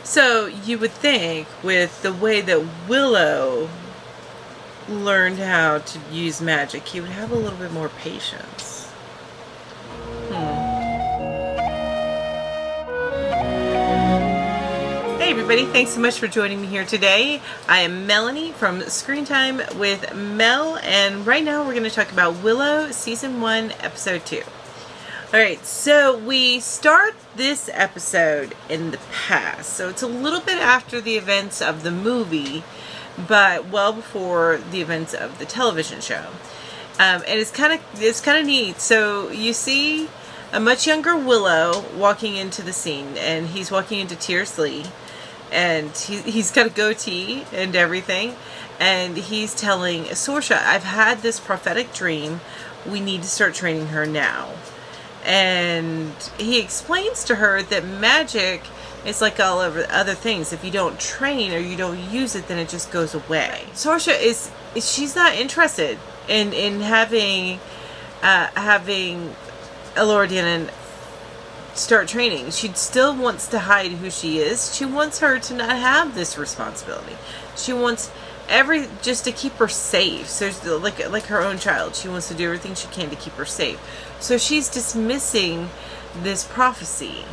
So you would think with the way that Willow learned how to use magic, he would have a little bit more patience. Hey everybody, thanks so much for joining me here today. I am Melanie from Screen Time with Mel, and right now we're going to talk about Willow Season 1, Episode 2. Alright, so we start this episode in the past. So it's a little bit after the events of the movie, but well before the events of the television show. And it's kind of neat. So you see a much younger Willow walking into the scene, and he's walking into Tearsley, and he's got a goatee and everything, and he's telling Sorsha, I've had this prophetic dream. We need to start training her now. And he explains to her that magic is like all of other things. If you don't train or you don't use it, then it just goes away. Sorsha she's not interested in having Elora Danan start training. She still wants to hide who she is. She wants her to not have this responsibility. She wants just to keep her safe. So like her own child, she wants to do everything she can to keep her safe. So she's dismissing this prophecy,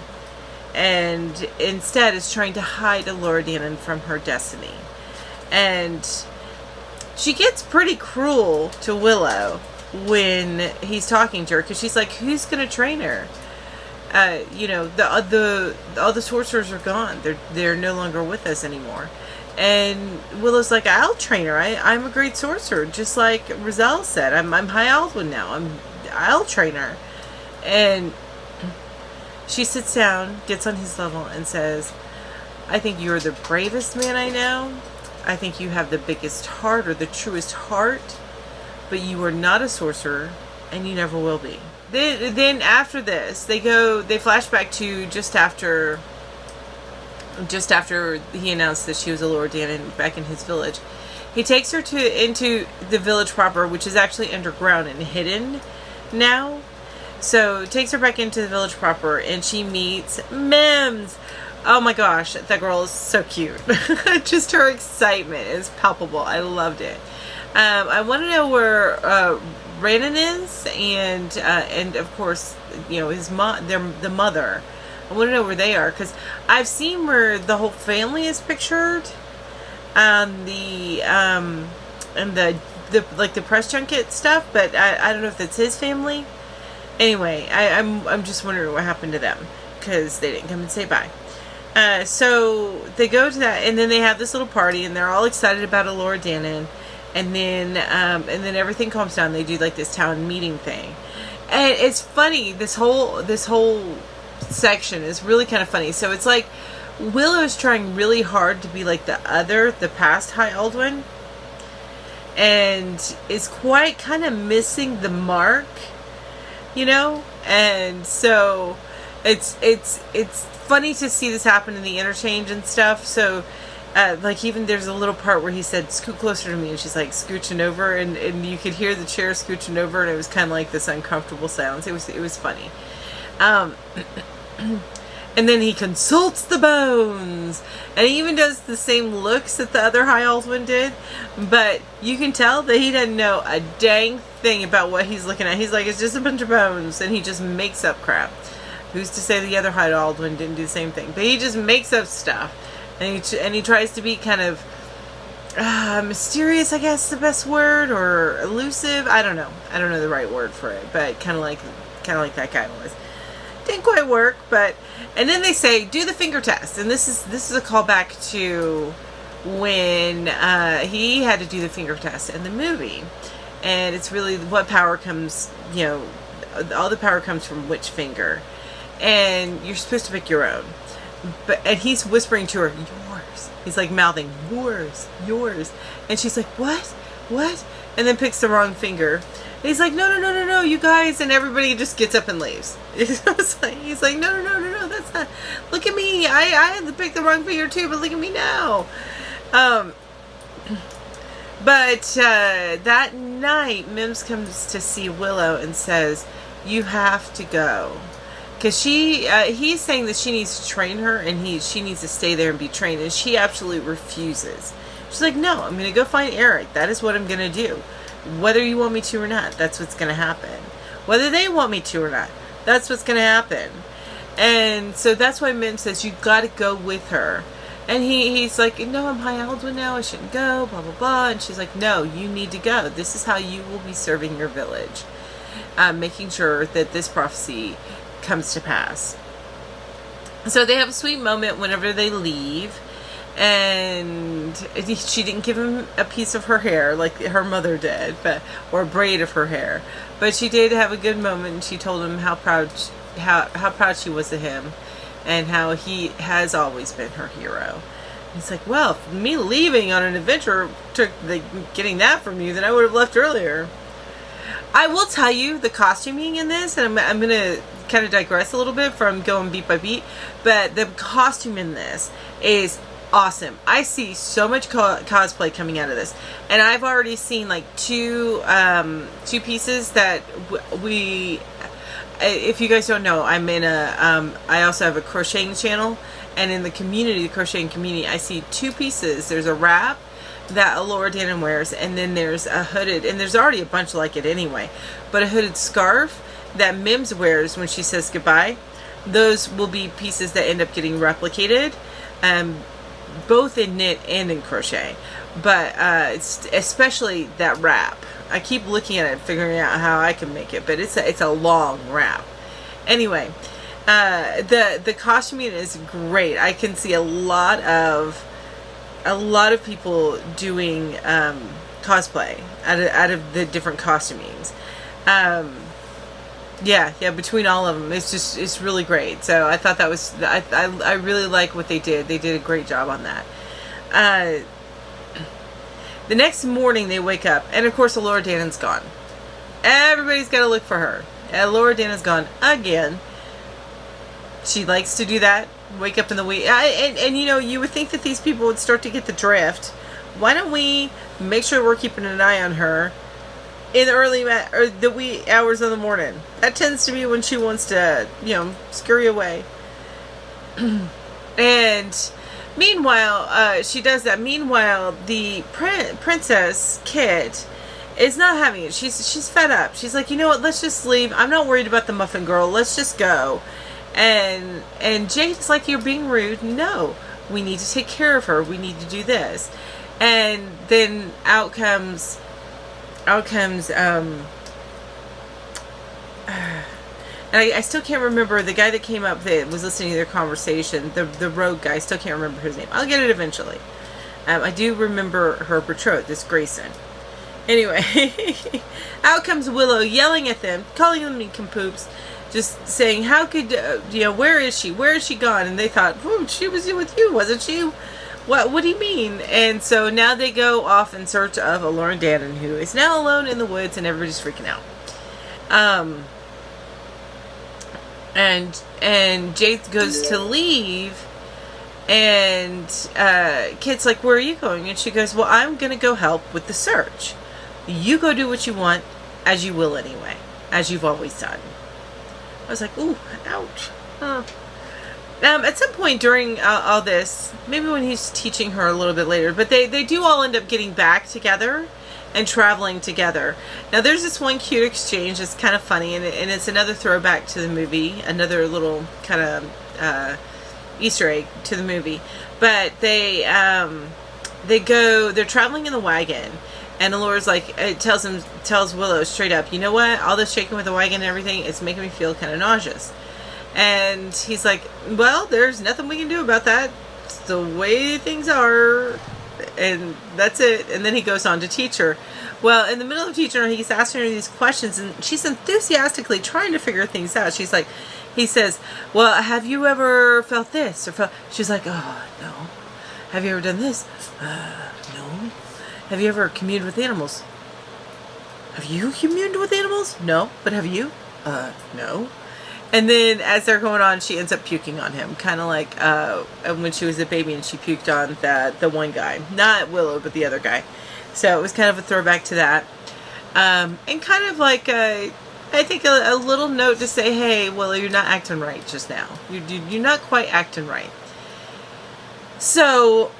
and instead is trying to hide Elora Danan from her destiny. And she gets pretty cruel to Willow when he's talking to her, because she's like, who's going to train her? You know, all the sorcerers are gone. They're no longer with us anymore. And Willow's like, I'll train her. I'm a great sorcerer, just like Rizal said. I'm High Aldwin now. I'll train her. And she sits down, gets on his level, and says, I think you're the bravest man I know. I think you have the biggest heart, or the truest heart, but you are not a sorcerer, and you never will be. Then after this, they flash back to just after he announced that she was Elora Danan back in his village. He takes her into the village proper, which is actually underground and hidden now. So takes her back into the village proper, and she meets Mims. Oh my gosh, that girl is so cute. Just her excitement is palpable. I loved it. I want to know where Rhiannon is, and of course, you know, the mother. I want to know where they are, because I've seen where the whole family is pictured on the press junket stuff, but I don't know if that's his family. Anyway, I'm just wondering what happened to them, because they didn't come and say bye. So they go to that, and then they have this little party, and they're all excited about Elora Danan, and then everything calms down. They do like this town meeting thing, and it's funny. This whole section is really kind of funny. So it's like Willow's trying really hard to be like the past High Aldwin, and is quite kind of missing the mark, you know. And so it's funny to see this happen in the interchange and stuff. So like even there's a little part where he said, scoot closer to me, and she's like scooching over, and you could hear the chair scooching over, and it was kind of like this uncomfortable silence. It was funny. And then he consults the bones, and he even does the same looks that the other High Aldwin did, but you can tell that he doesn't know a dang thing about what he's looking at. He's like, it's just a bunch of bones, and he just makes up crap. Who's to say the other High Aldwin didn't do the same thing? But he just makes up stuff, and he tries to be kind of mysterious, I guess the best word, or elusive. I don't know the right word for it, but kind of like that guy was. Didn't quite work, but and then they say do the finger test, and this is a callback to when he had to do the finger test in the movie, and it's really what power comes, you know, all the power comes from which finger, and you're supposed to pick your own, and he's whispering to her, yours. He's like mouthing yours, and she's like what, and then picks the wrong finger. He's like, no, you guys, and everybody just gets up and leaves. He's like, no, that's not. Look at me, I had to pick the wrong finger too, but look at me now. But that night, Mims comes to see Willow and says, you have to go, because he's saying that she needs to train her, and she needs to stay there and be trained, and she absolutely refuses. She's like, no, I'm going to go find Airk. That is what I'm going to do. Whether you want me to or not, that's what's going to happen. Whether they want me to or not, that's what's going to happen. And so that's why Mim says, you got to go with her. And he's like, no, I'm high Aldwin now, I shouldn't go, blah, blah, blah. And she's like, no, you need to go. This is how you will be serving your village. Making sure that this prophecy comes to pass. So they have a sweet moment whenever they leave. And she didn't give him a piece of her hair like her mother did, or a braid of her hair, but she did have a good moment, and she told him how proud she was of him, and how he has always been her hero. And he's like, well, if me leaving on an adventure took getting that from you, then I would have left earlier. I will tell you, the costuming in this, and I'm going to kind of digress a little bit from going beat by beat, but the costume in this is awesome. I see so much cosplay coming out of this, and I've already seen like two pieces that we. If you guys don't know, I'm in I also have a crocheting channel, and in the community, the crocheting community, I see two pieces. There's a wrap that Elora Dannon wears, and then there's a hooded, and there's already a bunch like it anyway, but a hooded scarf that Mims wears when she says goodbye. Those will be pieces that end up getting replicated. Both in knit and in crochet, but it's especially that wrap. I keep looking at it, figuring out how I can make it, but it's a long wrap. Anyway, the costuming is great. I can see a lot of people doing cosplay out of the different costumings. Yeah, between all of them, it's really great. So I thought that was, I really like what they did. They did a great job on that. The next morning they wake up, and of course Elora Dannon's gone. Everybody's got to look for her. Elora Dannon's gone again. She likes to do that. Wake up in the wee, and you know, you would think that these people would start to get the drift. Why don't we make sure we're keeping an eye on her in the early or the wee hours of the morning? That tends to be when she wants to, you know, scurry away. And meanwhile, she does that. Meanwhile, the princess Kit is not having it. She's fed up. She's like, you know what? Let's just leave. I'm not worried about the muffin girl. Let's just go. And Jade's like, you're being rude. No, we need to take care of her. We need to do this. And then out comes and I still can't remember the guy that came up that was listening to their conversation, the rogue guy. I still can't remember his name. I'll get it eventually. I do remember her betrothed, this Grayson. Anyway, out comes Willow yelling at them, calling them nincompoops, just saying, how could, you know, where is she? Where is she gone? And they thought, she was with you, wasn't she? What do you mean? And so now they go off in search of Elora Dannon, who is now alone in the woods, and everybody's freaking out. And Jade goes to leave, and Kit's like, where are you going? And she goes, well, I'm going to go help with the search. You go do what you want, as you will anyway, as you've always done. I was like, ooh, ouch. At some point during all this, maybe when he's teaching her a little bit later, but they do all end up getting back together and traveling together. Now there's this one cute exchange that's kind of funny, and it's another throwback to the movie, another little kind of Easter egg to the movie. But they're traveling in the wagon, and Elora's like, tells Willow straight up, you know what, all this shaking with the wagon and everything, it's making me feel kind of nauseous. And he's like, well, there's nothing we can do about that. It's the way things are. And that's it. And then he goes on to teach her. Well, in the middle of teaching her, he's asking her these questions, and she's enthusiastically trying to figure things out. She's like, he says, well, have you ever felt this? She's like, oh, no. Have you ever done this? No. Have you ever communed with animals? Have you communed with animals? No. But have you? No. And then as they're going on, she ends up puking on him. Kind of like when she was a baby and she puked on the one guy. Not Willow, but the other guy. So it was kind of a throwback to that. And kind of like I think a little note to say, hey, Willow, you're not acting right just now. You're not quite acting right. So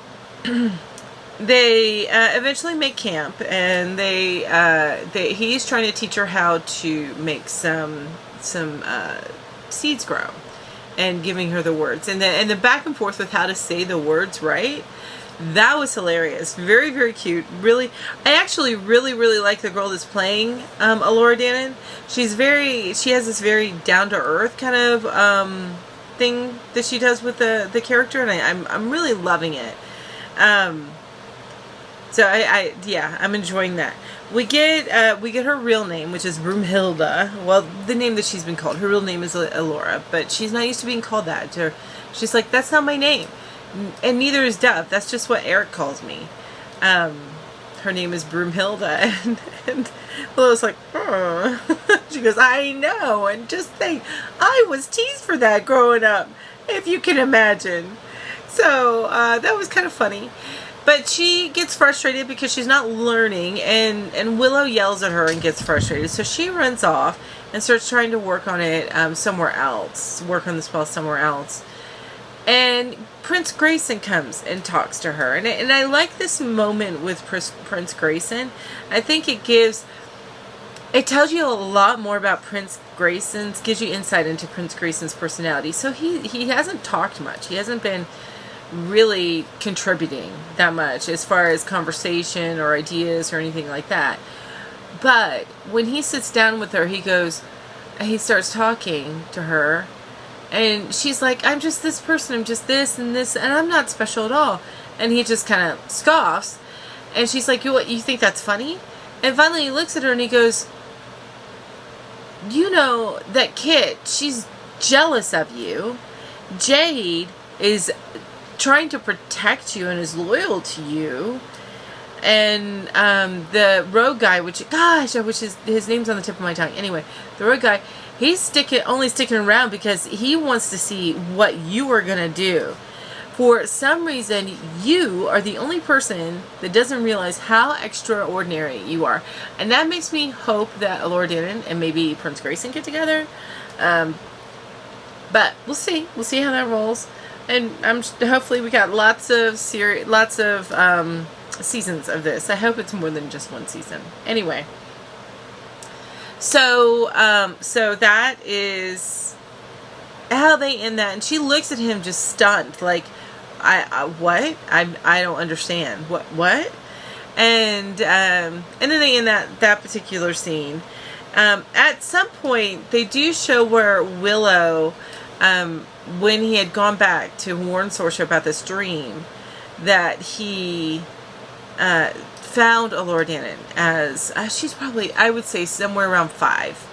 they eventually make camp, and he's trying to teach her how to make some seeds grow, and giving her the words, and the back and forth with how to say the words right. That was hilarious. Very, very cute. Really, I actually really, really like the girl that's playing Elora Danon. She has this very down to earth kind of thing that she does with the character, and I'm really loving it. So I'm enjoying that. We get her real name, which is Broomhilda. Well, the name that she's been called. Her real name is Elora, but she's not used to being called that. She's like, that's not my name. And neither is Dove. That's just what Airk calls me. Her name is Broomhilda. And Willow's like, oh. She goes, I know. And just think, I was teased for that growing up, if you can imagine. So that was kind of funny. But she gets frustrated because she's not learning, and Willow yells at her and gets frustrated. So she runs off and starts trying to work on it somewhere else. Work on the spell somewhere else. And Prince Grayson comes and talks to her. And I like this moment with Prince Grayson. I think it tells you a lot more about Prince Grayson's, gives you insight into Prince Grayson's personality. So he hasn't talked much. He hasn't been really contributing that much as far as conversation or ideas or anything like that. But when he sits down with her, he starts talking to her. And she's like, I'm just this person, I'm just this and this, and I'm not special at all. And he just kind of scoffs. And she's like, you think that's funny? And finally he looks at her and he goes, you know, that Kit, she's jealous of you. Jade is trying to protect you and is loyal to you. And the rogue guy, which his name's on the tip of my tongue. Anyway, the rogue guy, he's only sticking around because he wants to see what you are going to do. For some reason, you are the only person that doesn't realize how extraordinary you are. And that makes me hope that Elora Danon and maybe Prince Grayson get together. But we'll see. We'll see how that rolls. And hopefully we got lots of seasons of this. I hope it's more than just one season. Anyway. So that is how they end that, and she looks at him just stunned, like, what? I don't understand. What? And then they end that particular scene. At some point, they do show where Willow, when he had gone back to warn Sorsha about this dream, that he found Elora Danon as she's probably, I would say, somewhere around 5,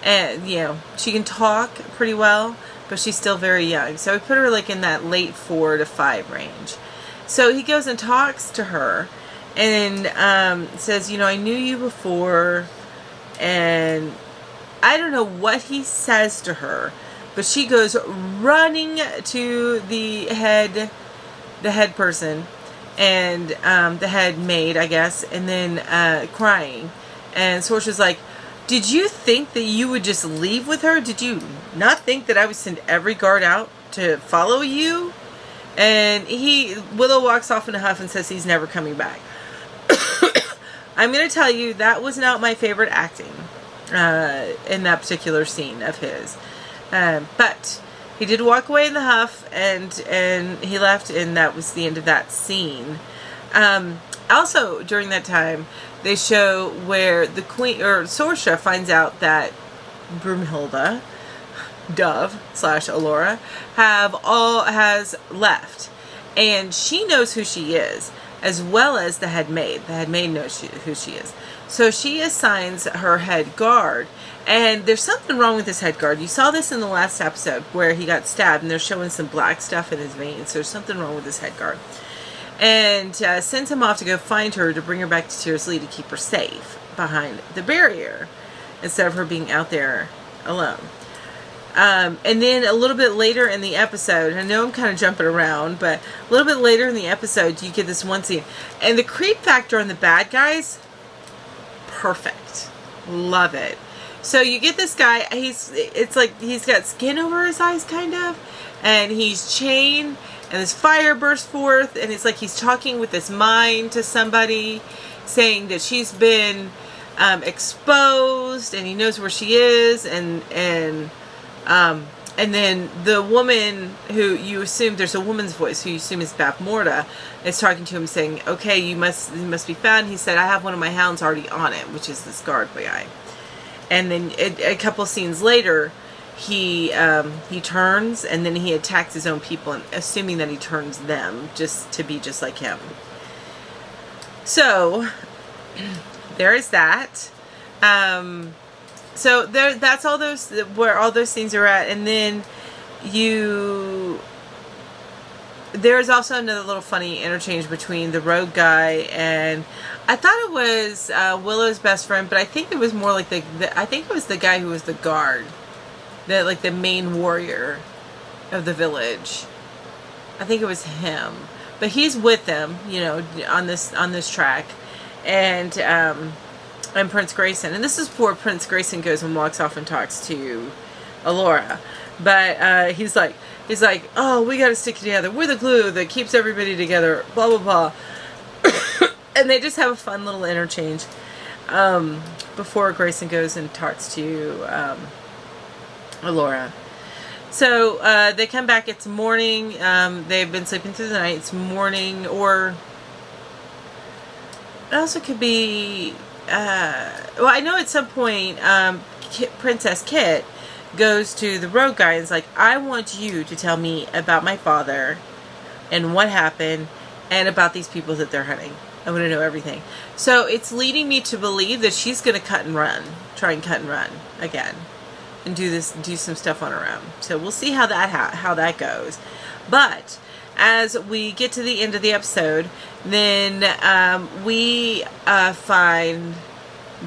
and she can talk pretty well, but she's still very young. So we put her like in that late 4 to 5 range. So he goes and talks to her and says, I knew you before, and I don't know what he says to her, but she goes running to the head person and the head maid, I guess, and then crying. And Sorsha's like, did you think that you would just leave with her? Did you not think that I would send every guard out to follow you? And Willow walks off in a huff and says he's never coming back. I'm going to tell you, that was not my favorite acting in that particular scene of his. But he did walk away in the huff, and he left, and that was the end of that scene. Also, during that time, they show where the queen, or Sorsha, finds out that Broomhilda, Dove / Elora, has left, and she knows who she is, as well as the head maid. The head maid knows who she is. So she assigns her head guard. And there's something wrong with this head guard. You saw this in the last episode where he got stabbed and they're showing some black stuff in his veins. So there's something wrong with this head guard. And sends him off to go find her to bring her back to Tearsley to keep her safe behind the barrier instead of her being out there alone. And then a little bit later in the episode, I know I'm kind of jumping around, but a little bit later in the episode, you get this one scene. And the creep factor on the bad guys, perfect. Love it. So you get this guy, it's like he's got skin over his eyes kind of, and he's chained, and this fire bursts forth, and it's like he's talking with this mind to somebody, saying that she's been exposed, and he knows where she is, and then the woman who you assume, there's a woman's voice who you assume is Bap Morta, is talking to him saying, okay, you must be found. He said, I have one of my hounds already on it, which is this guard guy. And then a couple scenes later, he turns, and then he attacks his own people, and assuming that he turns them just to be just like him. So there is that. So that's all those, where all those scenes are at. And then there's also another little funny interchange between the rogue guy and, I thought it was Willow's best friend, but I think it was more like I think it was the guy who was the guard, like the main warrior of the village. I think it was him, but he's with them, you know, on this track, and Prince Grayson, and this is before Prince Grayson goes and walks off and talks to Elora, but he's like, oh, we got to stick together. We're the glue that keeps everybody together. Blah blah blah. And they just have a fun little interchange before Grayson goes and talks to Elora. So they come back. It's morning. They've been sleeping through the night. It's morning, or it also could be. Well, I know at some point Princess Kit goes to the rogue guy and is like, I want you to tell me about my father and what happened and about these people that they're hunting. I want to know everything. So it's leading me to believe that she's going to try and cut and run again, and do some stuff on her own. So we'll see how that goes. But as we get to the end of the episode, then we find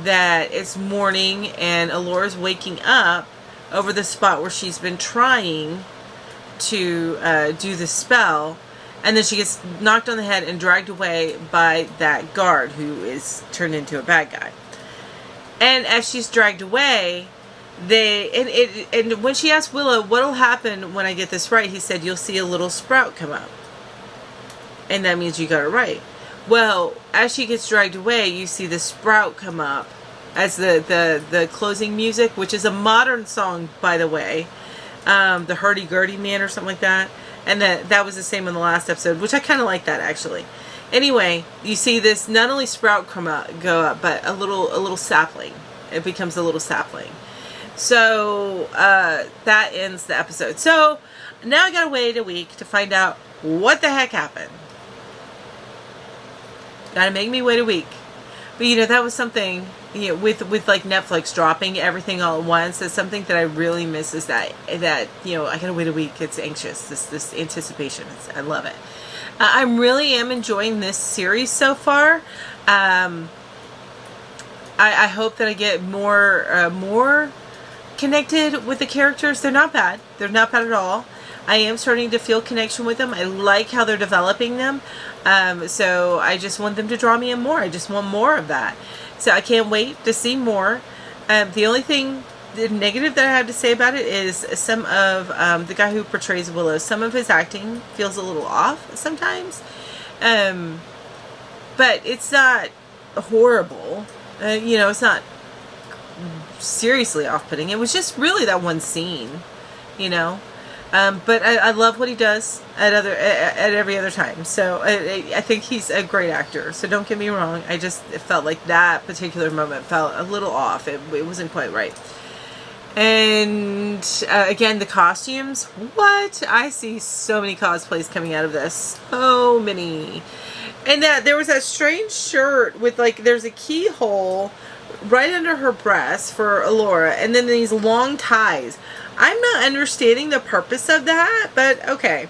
that it's morning, and Elora's waking up over the spot where she's been trying to do the spell. And then she gets knocked on the head and dragged away by that guard who is turned into a bad guy. And as she's dragged away, and when she asked Willow, what'll happen when I get this right? He said, you'll see a little sprout come up. And that means you got it right. Well, as she gets dragged away, you see the sprout come up as the closing music, which is a modern song, by the way. The Hurdy-Gurdy Man or something like that. And that was the same in the last episode, which I kind of like that, actually. Anyway, you see this not only sprout go up, but a little sapling. It becomes a little sapling. So that ends the episode. So now I gotta wait a week to find out what the heck happened. Gotta make me wait a week. But you know, that was something, you know, with like Netflix dropping everything all at once. That's something that I really miss, is that you know, I gotta wait a week. It's anxious. This anticipation. I love it. I really am enjoying this series so far. I hope that I get more connected with the characters. They're not bad. They're not bad at all. I am starting to feel connection with them. I like how they're developing them. So I just want them to draw me in more. I just want more of that. So I can't wait to see more. The only thing, the negative that I have to say about it is some of the guy who portrays Willow, some of his acting feels a little off sometimes. But it's not horrible. You know, it's not seriously off-putting. It was just really that one scene, you know. But I love what he does at every other time. So I think he's a great actor. So don't get me wrong. I just felt like that particular moment felt a little off. It wasn't quite right. And again, the costumes. What? I see so many cosplays coming out of this. So many. And there was that strange shirt with, like, there's a keyhole right under her breast for Elora, and then these long ties. I'm not understanding the purpose of that, but okay.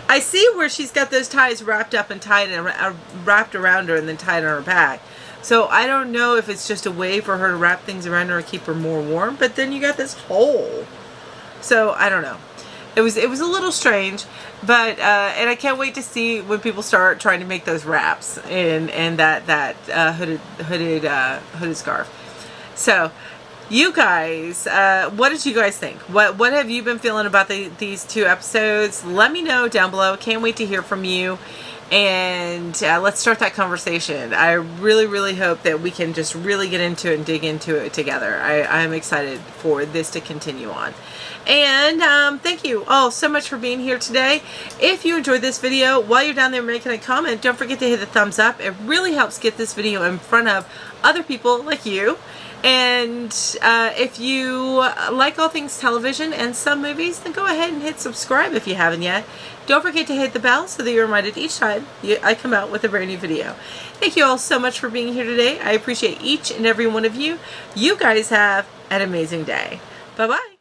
I see where she's got those ties wrapped up and tied and wrapped around her and then tied on her back. So I don't know if it's just a way for her to wrap things around her and keep her more warm, but then you got this hole. So I don't know. It was a little strange, but and I can't wait to see when people start trying to make those wraps and that hooded scarf. So, you guys, what did you guys think? What have you been feeling about these 2 episodes? Let me know down below. Can't wait to hear from you. And let's start that conversation. I really, really hope that we can just really get into it and dig into it together. I'm excited for this to continue on. And thank you all so much for being here today. If you enjoyed this video, while you're down there making a comment, don't forget to hit the thumbs up. It really helps get this video in front of other people like you. And if you like all things television and some movies, then go ahead and hit subscribe if you haven't yet. Don't forget to hit the bell so that you're reminded each time I come out with a brand new video. Thank you all so much for being here today. I appreciate each and every one of you. You guys have an amazing day. Bye-bye.